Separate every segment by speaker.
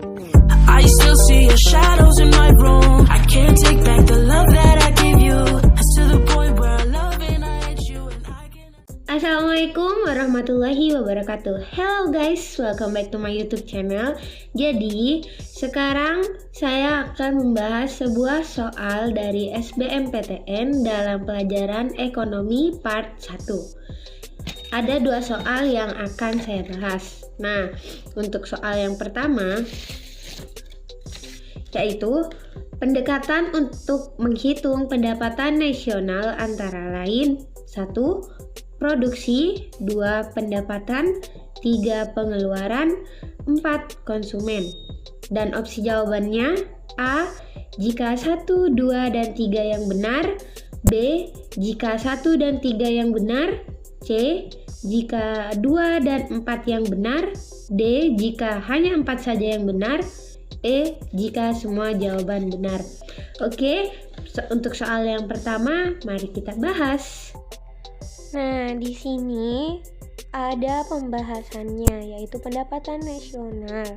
Speaker 1: I still see your shadows in my room. I can't take back the love that I gave you. It's to the point where I love and I hate you and I can't...
Speaker 2: Assalamualaikum warahmatullahi wabarakatuh. Hello guys, welcome back to my YouTube channel. Jadi, sekarang saya akan membahas sebuah soal dari SBMPTN dalam pelajaran Ekonomi Part 1. Ada dua soal yang akan saya bahas. Nah, untuk soal yang pertama yaitu pendekatan untuk menghitung pendapatan nasional antara lain 1. Produksi, 2. Pendapatan, 3. Pengeluaran, 4. Konsumen. Dan opsi jawabannya A. Jika 1, 2, dan 3 yang benar, B. Jika 1 dan 3 yang benar, C. Jika 2 dan 4 yang benar, D. Jika hanya 4 saja yang benar, E. Jika semua jawaban benar. Oke, untuk soal yang pertama, mari kita bahas.
Speaker 3: Nah, di sini ada pembahasannya, yaitu pendapatan nasional.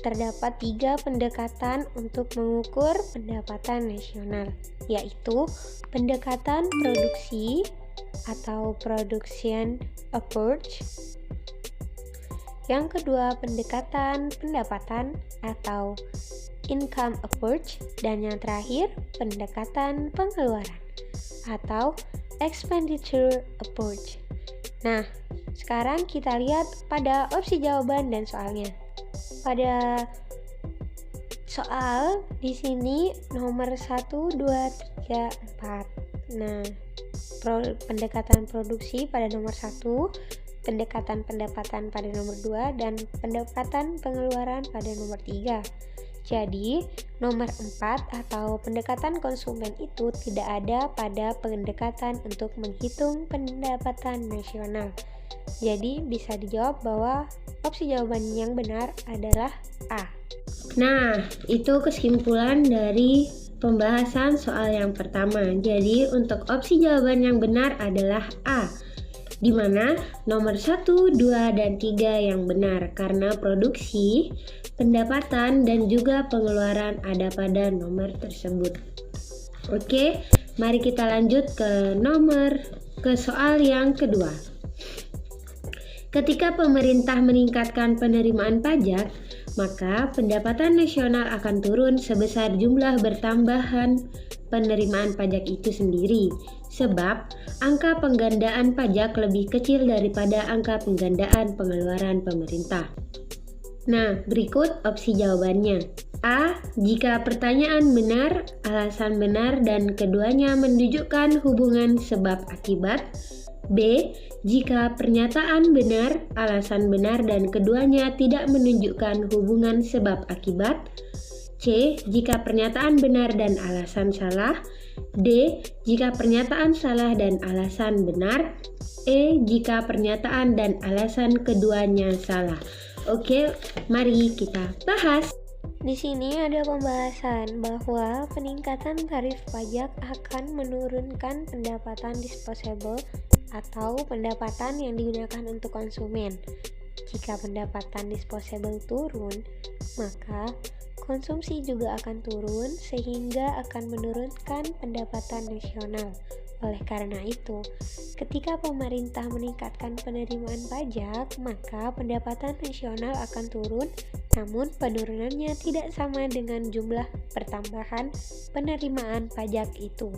Speaker 3: Terdapat 3 pendekatan untuk mengukur pendapatan nasional, yaitu pendekatan produksi atau production approach. Yang kedua, pendekatan pendapatan atau income approach, dan yang terakhir, pendekatan pengeluaran atau expenditure approach. Nah, sekarang kita lihat pada opsi jawaban dan soalnya. Pada soal di sini nomor 1, 2, 3, 4. Nah, pendekatan produksi pada nomor 1, pendekatan pendapatan pada nomor 2, dan pendekatan pengeluaran pada nomor 3. Jadi, nomor 4 atau pendekatan konsumen itu tidak ada pada pendekatan untuk menghitung pendapatan nasional. Jadi, bisa dijawab bahwa opsi jawaban yang benar adalah A.
Speaker 2: Nah, itu kesimpulan dari pembahasan soal yang pertama. Jadi, untuk opsi jawaban yang benar adalah A, di mana nomor 1, 2, dan 3 yang benar karena produksi, pendapatan, dan juga pengeluaran ada pada nomor tersebut. Oke, mari kita lanjut ke soal yang kedua. Ketika pemerintah meningkatkan penerimaan pajak, maka pendapatan nasional akan turun sebesar jumlah bertambahan penerimaan pajak itu sendiri, sebab angka penggandaan pajak lebih kecil daripada angka penggandaan pengeluaran pemerintah. Nah, berikut opsi jawabannya. A. Jika pertanyaan benar, alasan benar, dan keduanya menunjukkan hubungan sebab akibat. B. Jika pernyataan benar, alasan benar, dan keduanya tidak menunjukkan hubungan sebab akibat. C. Jika pernyataan benar dan alasan salah. D. Jika pernyataan salah dan alasan benar. E. Jika pernyataan dan alasan keduanya salah. Oke, mari kita bahas.
Speaker 3: Di sini ada pembahasan bahwa peningkatan tarif pajak akan menurunkan pendapatan disposable atau pendapatan yang digunakan untuk konsumen. Jika pendapatan disposable turun, maka konsumsi juga akan turun sehingga akan menurunkan pendapatan nasional. Oleh karena itu, ketika pemerintah meningkatkan penerimaan pajak, maka pendapatan nasional akan turun, namun penurunannya tidak sama dengan jumlah pertambahan penerimaan pajak itu.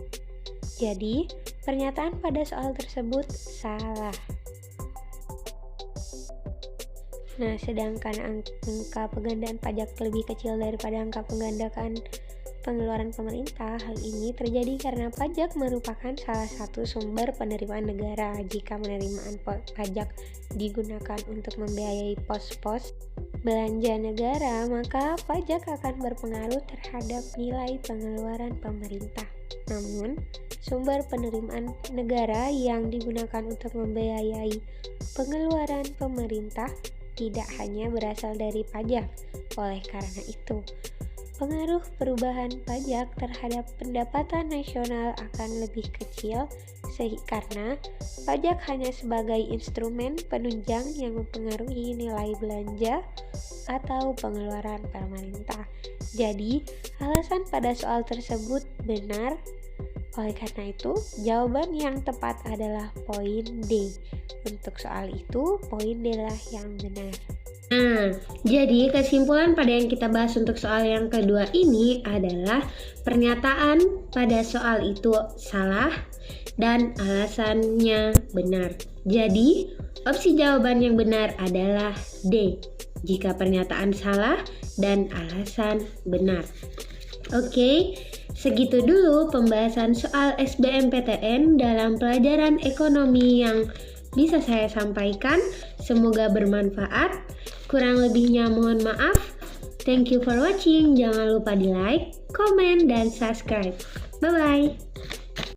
Speaker 3: Jadi, pernyataan pada soal tersebut salah. Nah, sedangkan angka penggandaan pajak lebih kecil daripada angka penggandaan pengeluaran pemerintah, hal ini terjadi karena pajak merupakan salah satu sumber penerimaan negara. Jika penerimaan pajak digunakan untuk membiayai pos-pos belanja negara, maka pajak akan berpengaruh terhadap nilai pengeluaran pemerintah. Namun, sumber penerimaan negara yang digunakan untuk membiayai pengeluaran pemerintah tidak hanya berasal dari pajak. Oleh karena itu, pengaruh perubahan pajak terhadap pendapatan nasional akan lebih kecil karena pajak hanya sebagai instrumen penunjang yang mempengaruhi nilai belanja atau pengeluaran pemerintah. Jadi, alasan pada soal tersebut benar. Oleh karena itu, jawaban yang tepat adalah poin D. Untuk soal itu, poin D lah yang benar.
Speaker 2: Nah, jadi kesimpulan pada yang kita bahas untuk soal yang kedua ini adalah pernyataan pada soal itu salah dan alasannya benar. Jadi, opsi jawaban yang benar adalah D, jika pernyataan salah dan alasan benar. Oke, segitu dulu pembahasan soal SBMPTN dalam pelajaran ekonomi yang bisa saya sampaikan. Semoga bermanfaat. Kurang lebihnya mohon maaf. Thank you for watching. Jangan lupa di like, comment, dan subscribe. Bye-bye.